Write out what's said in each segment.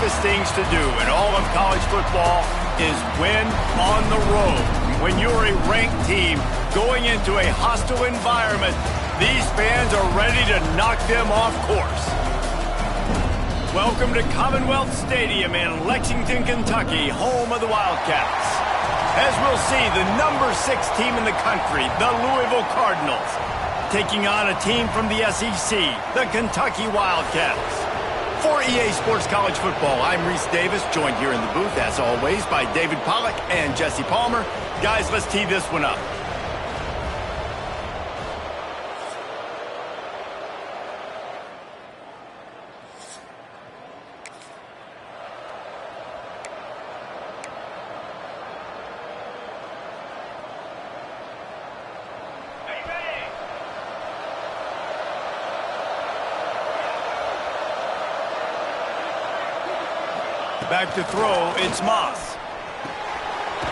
toughest things to do in all of college football is win on the road. When you're a ranked team going into a hostile environment, these fans are ready to knock them off course. Welcome to Commonwealth Stadium in Lexington, Kentucky, home of the Wildcats. As we'll see, the number 6 team in the country, the Louisville Cardinals, taking on a team from the SEC, the Kentucky Wildcats. For EA Sports College Football, I'm Reese Davis, joined here in the booth, as always, by David Pollack and Jesse Palmer. Guys, let's tee this one up. Back to throw, it's Moss.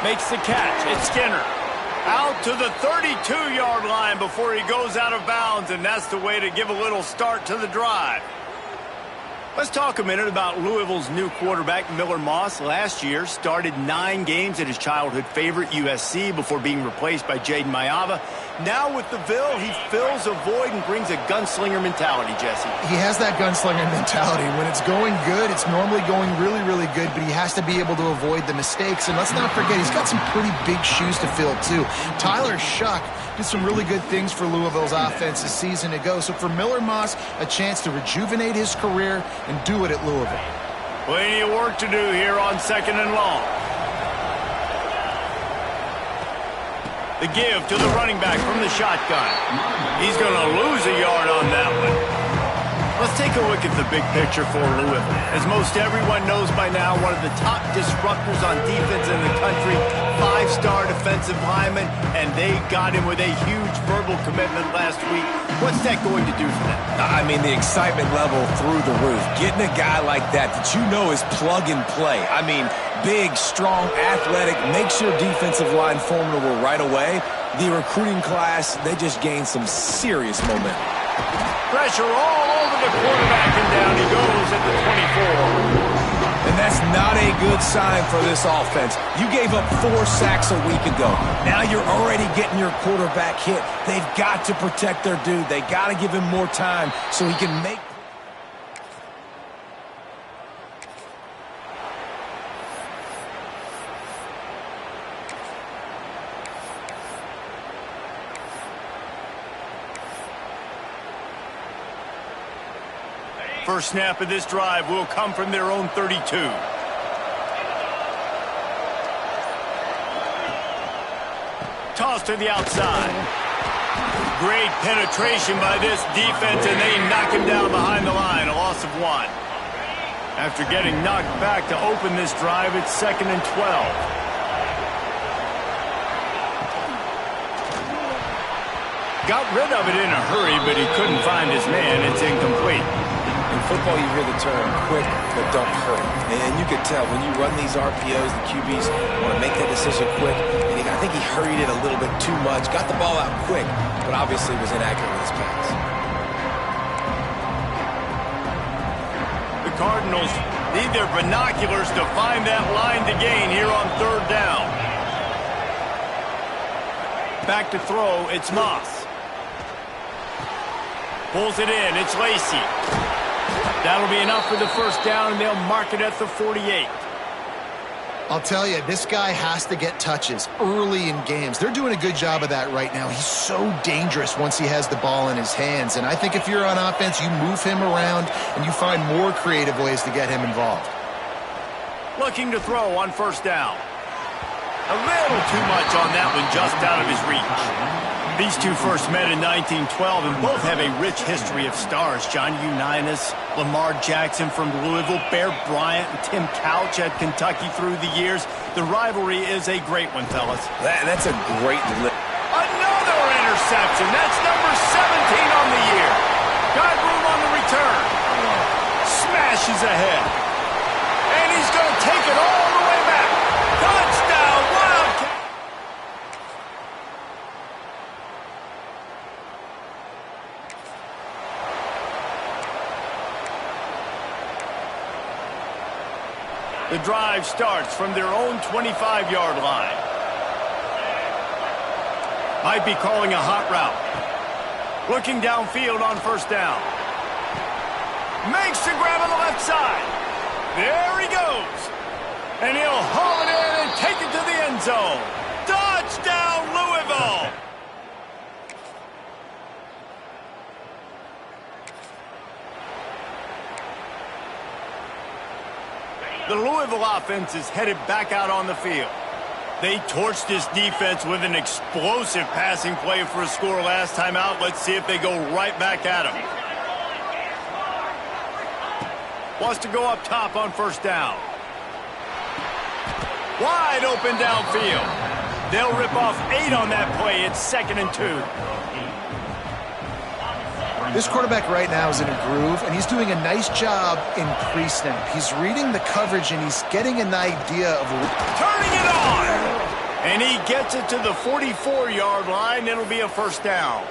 Makes the catch, it's Skinner. Out to the 32-yard line before he goes out of bounds, and that's the way to give a little start to the drive. Let's talk a minute about Louisville's new quarterback, Miller Moss. Last year, started 9 games at his childhood favorite, USC, before being replaced by Jaden Maiava. Now with the Ville, he fills a void and brings a gunslinger mentality, Jesse. He has that gunslinger mentality. When it's going good, it's normally going really, really good, but he has to be able to avoid the mistakes. And let's not forget, he's got some pretty big shoes to fill, too. Tyler Shuck did some really good things for Louisville's offense a season ago. So for Miller Moss, a chance to rejuvenate his career and do it at Louisville. Plenty of work to do here on 2nd and long. The give to the running back from the shotgun. He's going to lose a yard on that one. Let's take a look at the big picture for Louisville. As most everyone knows by now, one of the top disruptors on defense in the country, 5-star defensive lineman, and they got him with a huge verbal commitment last week. What's that going to do for them? I mean, the excitement level through the roof. Getting a guy like that you know is plug and play. I mean, big, strong, athletic, makes your defensive line formidable right away. The recruiting class, they just gained some serious momentum. Pressure all over the quarterback, and down he goes at the 24. And that's not a good sign for this offense. You gave up 4 sacks a week ago. Now you're already getting your quarterback hit. They've got to protect their dude. They got to give him more time so he can make... First snap of this drive will come from their own 32. Toss to the outside. Great penetration by this defense, and they knock him down behind the line, a loss of 1. After getting knocked back to open this drive, it's 2nd and 12. Got rid of it in a hurry, but he couldn't find his man. It's incomplete. In football, you hear the term quick, but don't hurry. And you can tell when you run these RPOs, the QBs want to make that decision quick. And I think he hurried it a little bit too much. Got the ball out quick, but obviously was inaccurate with his pass. The Cardinals need their binoculars to find that line to gain here on 3rd down. Back to throw, it's Moss. Pulls it in, it's Lacey. That'll be enough for the first down, and they'll mark it at the 48. I'll tell you, this guy has to get touches early in games. They're doing a good job of that right now. He's so dangerous once he has the ball in his hands. And I think if you're on offense, you move him around and you find more creative ways to get him involved. Looking to throw on 1st down. A little too much on that one, just out of his reach. These two first met in 1912, and both have a rich history of stars. Johnny Unitas, Lamar Jackson from Louisville, Bear Bryant, and Tim Couch at Kentucky through the years. The rivalry is a great one, fellas. That's a great lift. Another interception. That's number 17 on the year. Got room on the return. Smashes ahead. And he's going to take it all the way back. Touchdown, Wildcat. The drive starts from their own 25-yard line. Might be calling a hot route. Looking downfield on first down. Makes the grab on the left side. There he goes. And he'll haul it in and take it to the end zone. Touchdown, Louisville! The Louisville offense is headed back out on the field. They torched this defense with an explosive passing play for a score last time out. Let's see if they go right back at him. Wants to go up top on first down. Wide open downfield. They'll rip off 8 on that play. It's 2nd and 2. This quarterback right now is in a groove, and he's doing a nice job in pre-snap. He's reading the coverage, and he's getting an idea of... Turning it on! And he gets it to the 44-yard line. It'll be a first down.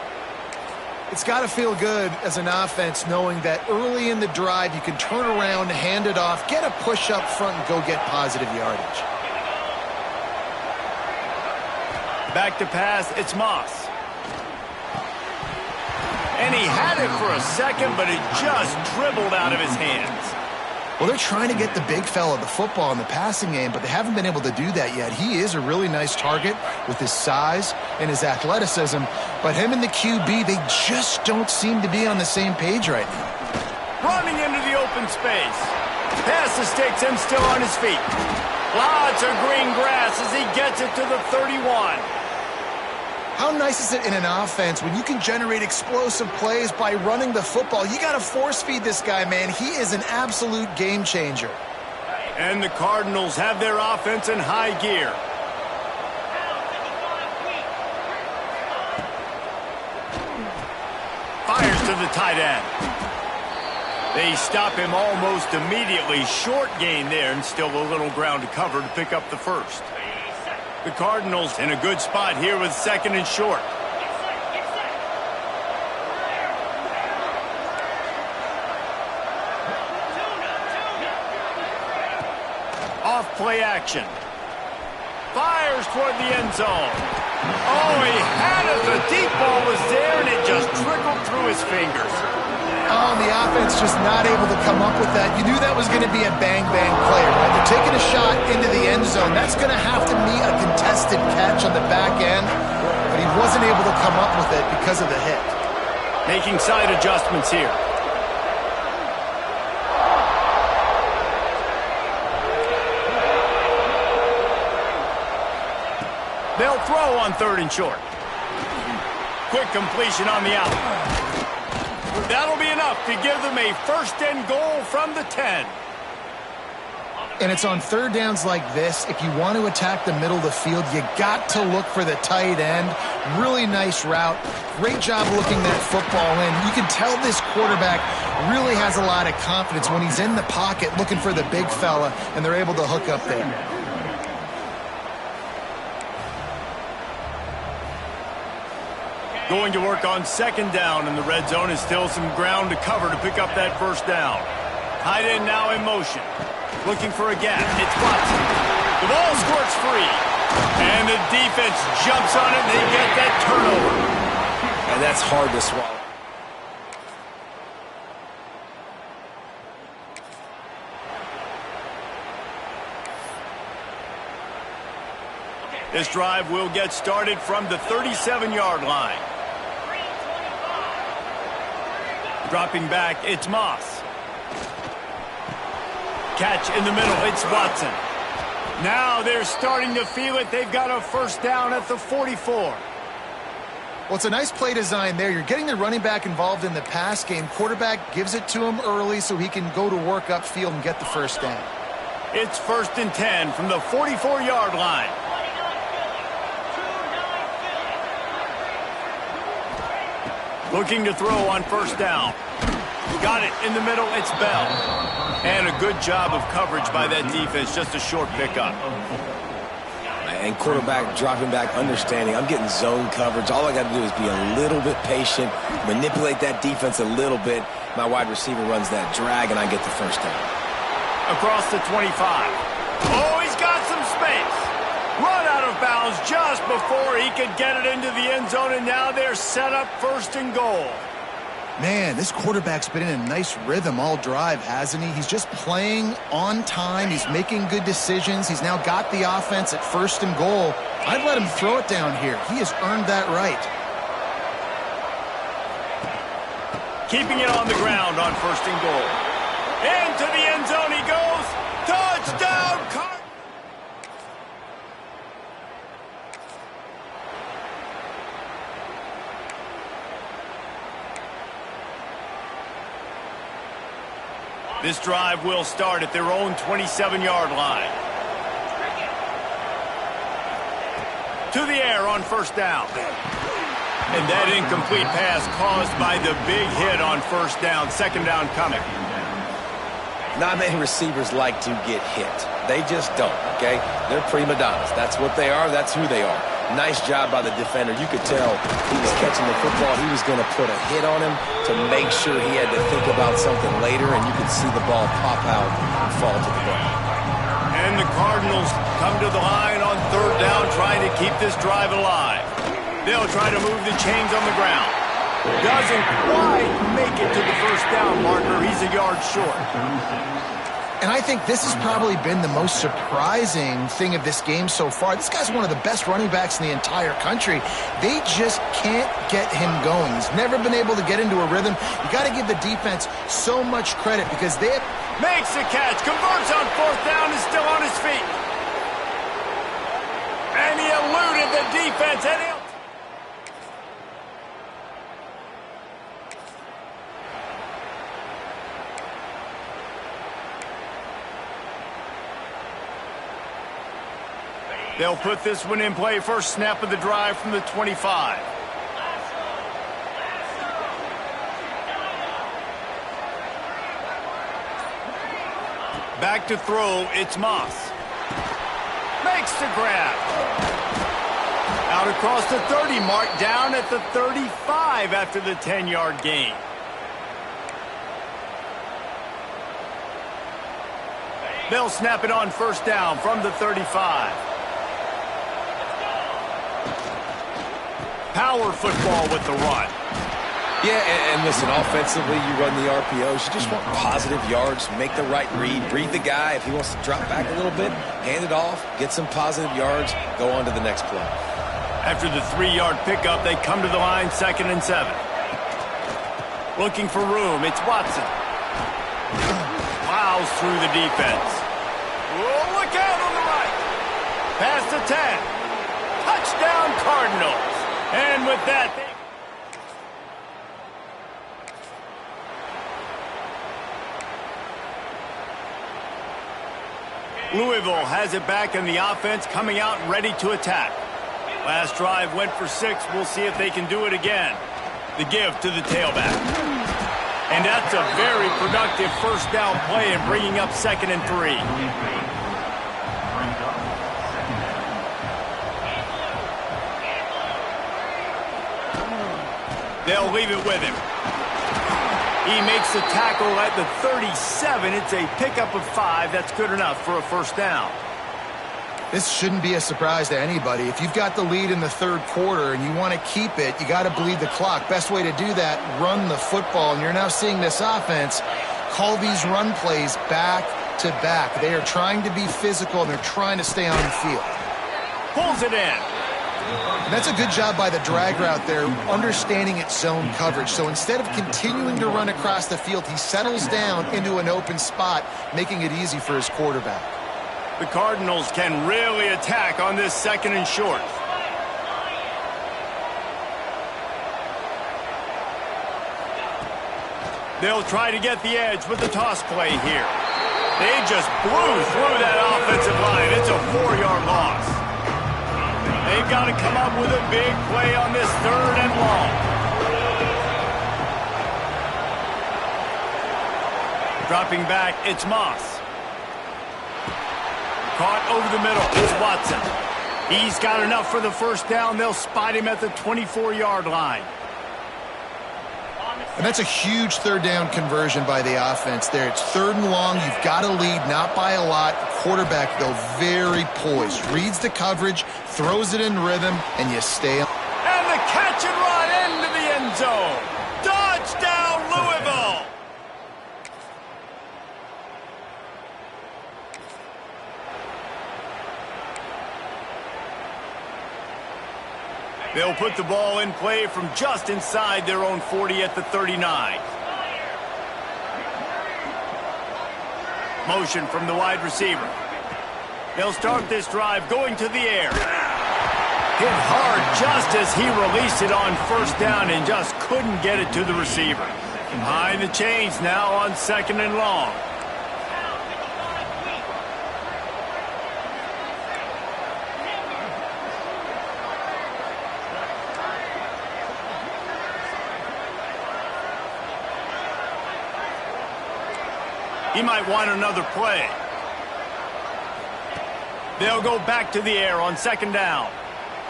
It's got to feel good as an offense knowing that early in the drive you can turn around, hand it off, get a push up front, and go get positive yardage. Back to pass, it's Moss. And he had it for a second, but it just dribbled out of his hands. Well, they're trying to get the big fella the football in the passing game, but they haven't been able to do that yet. He is a really nice target with his size and his athleticism, but him and the QB, they just don't seem to be on the same page right now. Running into the open space. Pass the sticks and still on his feet. Lots of green grass as he gets it to the 31. How nice is it in an offense when you can generate explosive plays by running the football? You got to force feed this guy, man. He is an absolute game changer. And the Cardinals have their offense in high gear. Fires to the tight end. They stop him almost immediately. Short gain there, and still a little ground to cover to pick up the first. The Cardinals in a good spot here with 2nd and short. Off play action. Fires toward the end zone. Oh, he had it. The deep ball was there, and it just trickled through his fingers. Oh, the offense just not able to come up with that. You knew that was going to be a bang-bang play, right? They're taking a shot into the end zone. That's going to have to be a contested catch on the back end, but he wasn't able to come up with it because of the hit. Making side adjustments here. They'll throw on 3rd and short. Quick completion on the out. That'll be enough to give them a 1st and goal from the 10. And it's on 3rd downs like this. If you want to attack the middle of the field, you got to look for the tight end. Really nice route. Great job looking that football in. You can tell this quarterback really has a lot of confidence when he's in the pocket looking for the big fella, and they're able to hook up there. Going to work on 2nd down, and the red zone is still some ground to cover to pick up that first down. Tight end now in motion. Looking for a gap. It's Watson. The ball squirts free. And the defense jumps on it, and they get that turnover. And that's hard to swallow. This drive will get started from the 37-yard line. Dropping back, it's Moss. Catch in the middle, it's Watson. Now they're starting to feel it. They've got a first down at the 44. Well, it's a nice play design there. You're getting the running back involved in the pass game. Quarterback gives it to him early so he can go to work upfield and get the first down. It's 1st and 10 from the 44-yard line. Looking to throw on first down. Got it in the middle, it's Bell. And a good job of coverage by that defense, just a short pickup. And quarterback dropping back, understanding I'm getting zone coverage. All I got to do is be a little bit patient, manipulate that defense a little bit. My wide receiver runs that drag, and I get the first down. Across the 25. Oh, he's got some space. Run out of bounds just before he could get it into the end zone, and now they're set up first and goal. Man, this quarterback's been in a nice rhythm all drive, hasn't he? He's just playing on time. He's making good decisions. He's now got the offense at first and goal. I'd let him throw it down here. He has earned that right. Keeping it on the ground on first and goal. Into the end zone he goes. Touchdown, Cardinals! This drive will start at their own 27-yard line. To the air on first down. And that incomplete pass caused by the big hit on first down. Second down coming. Not many receivers like to get hit. They just don't, okay? They're prima donnas. That's what they are. That's who they are. Nice job by the defender. You could tell he was catching the football. He was going to put a hit on him to make sure he had to think about something later, and you could see the ball pop out and fall to the ground. And the Cardinals come to the line on third down, trying to keep this drive alive. They'll try to move the chains on the ground. Doesn't quite make it to the first down marker. He's a yard short. And I think this has probably been the most surprising thing of this game so far. This guy's one of the best running backs in the entire country. They just can't get him going. He's never been able to get into a rhythm. You got to give the defense so much credit because they makes the catch, converts on fourth down, is still on his feet. And he eluded the defense. And he'll They'll put this one in play. First snap of the drive from the 25. Back to throw, it's Moss. Makes the grab. Out across the 30 mark, down at the 35 after the 10-yard gain. They'll snap it on first down from the 35. Power football with the run. Yeah, and listen, offensively, you run the RPOs. You just want positive yards, make the right read the guy. If he wants to drop back a little bit, hand it off, get some positive yards, go on to the next play. After the 3-yard pickup, they come to the line, 2nd and 7. Looking for room, it's Watson. Plows through the defense. Oh, look out on the right. Past the 10. Touchdown, Cardinals. And with that, Louisville has it back in the offense, coming out ready to attack. Last drive went for 6. We'll see if they can do it again. The give to the tailback. And that's a very productive first down play and bringing up 2nd and 3. They'll leave it with him. He makes the tackle at the 37. It's a pickup of 5. That's good enough for a first down. This shouldn't be a surprise to anybody. If you've got the lead in the third quarter and you want to keep it, you got to bleed the clock. Best way to do that, run the football. And you're now seeing this offense call these run plays back to back. They are trying to be physical, and they're trying to stay on the field. Pulls it in. And that's a good job by the drag route there, understanding its zone coverage. So instead of continuing to run across the field, he settles down into an open spot, making it easy for his quarterback. The Cardinals can really attack on this 2nd and short. They'll try to get the edge with the toss play here. They just blew through that offensive line. It's a 4-yard loss. They've got to come up with a big play on this 3rd and long. Dropping back, it's Moss. Caught over the middle, it's Watson. He's got enough for the first down. They'll spot him at the 24-yard line. And that's a huge third down conversion by the offense there. It's 3rd and long. You've got to lead, not by a lot. The quarterback, though, very poised. Reads the coverage, throws it in rhythm, and you stay on. And the catch and run into the end zone. Touchdown, Louisville. They'll put the ball in play from just inside their own 40 at the 39. Motion from the wide receiver. They'll start this drive going to the air. Hit hard just as he released it on 1st down and just couldn't get it to the receiver. Behind the chains now on 2nd and long. He might want another play. They'll go back to the air on 2nd down.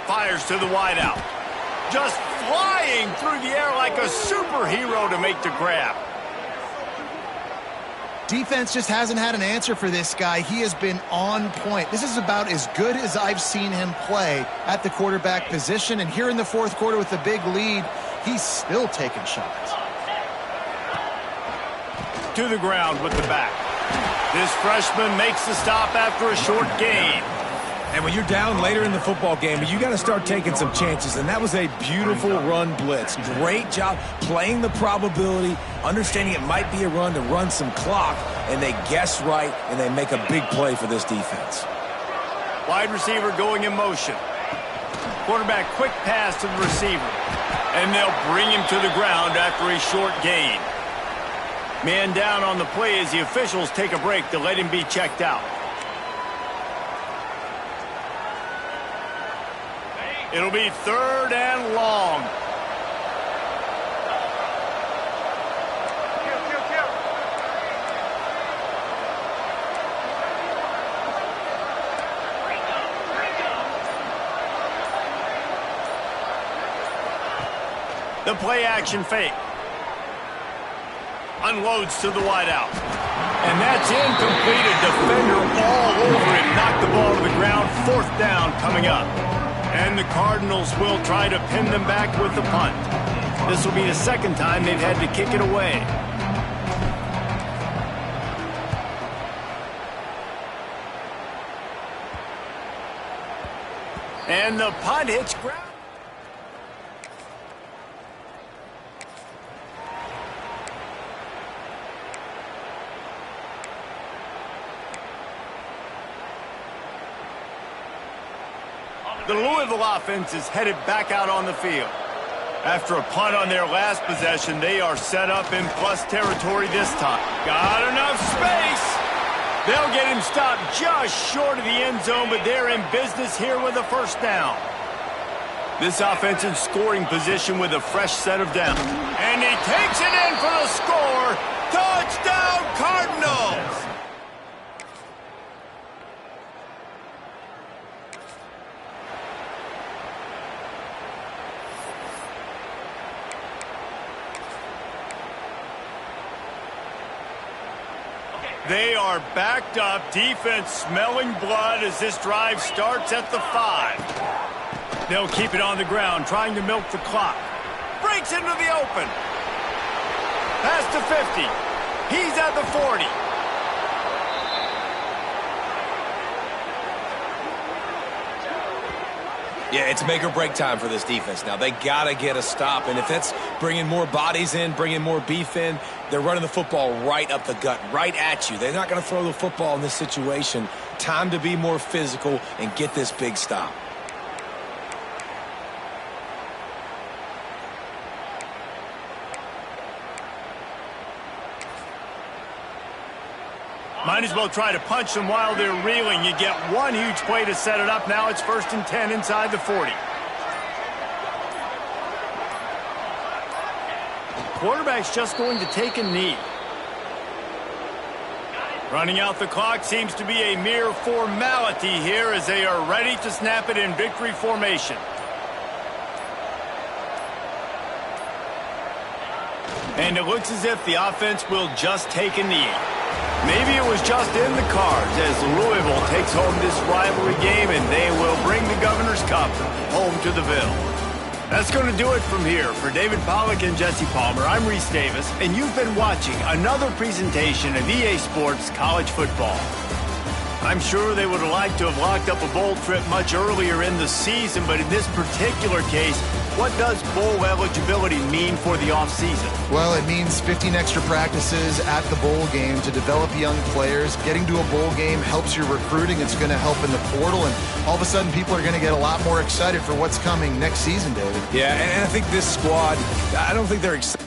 Fires to the wideout. Just flying through the air like a superhero to make the grab. Defense just hasn't had an answer for this guy. He has been on point. This is about as good as I've seen him play at the quarterback position. And here in the 4th quarter with the big lead, he's still taking shots. To the ground with the back. This freshman makes the stop after a short gain. And when you're down later in the football game, you got to start taking some chances. And that was a beautiful run blitz. Great job playing the probability, understanding it might be a run to run some clock, and they guess right, and they make a big play for this defense. Wide receiver going in motion. Quarterback quick pass to the receiver. And they'll bring him to the ground after a short gain. Man down on the play as the officials take a break to let him be checked out. It'll be 3rd and long. The play action fake. Unloads to the wideout. And that's incomplete. A defender all over it. Knocked the ball to the ground. 4th down coming up. And the Cardinals will try to pin them back with the punt. This will be the 2nd time they've had to kick it away. And the punt hits ground. The Louisville offense is headed back out on the field. After a punt on their last possession, they are set up in plus territory this time. Got enough space. They'll get him stopped just short of the end zone, but they're in business here with a 1st down. This offense in scoring position with a fresh set of downs. And he takes it in for the score. Touchdown, Cardinals! They are backed up. Defense smelling blood as this drive starts at the 5. They'll keep it on the ground, trying to milk the clock. Breaks into the open. Past the 50. He's at the 40. Yeah, it's make or break time for this defense now. They got to get a stop, and if that's bringing more bodies in, bringing more beef in, they're running the football right up the gut, right at you. They're not going to throw the football in this situation. Time to be more physical and get this big stop. Might as well try to punch them while they're reeling. You get one huge play to set it up. Now it's 1st and 10 inside the 40. Quarterback's just going to take a knee. Running out the clock seems to be a mere formality here as they are ready to snap it in victory formation. And it looks as if the offense will just take a knee. Maybe it was just in the cards as Louisville takes home this rivalry game, and they will bring the Governor's Cup home to the Ville. That's going to do it from here. For David Pollack and Jesse Palmer, I'm Reese Davis, and you've been watching another presentation of EA Sports College Football. I'm sure they would have liked to have locked up a bowl trip much earlier in the season, but in this particular case, what does bowl eligibility mean for the offseason? Well, it means 15 extra practices at the bowl game to develop young players. Getting to a bowl game helps your recruiting. It's going to help in the portal, and all of a sudden people are going to get a lot more excited for what's coming next season, David. Yeah, and I think this squad, I don't think they're excited.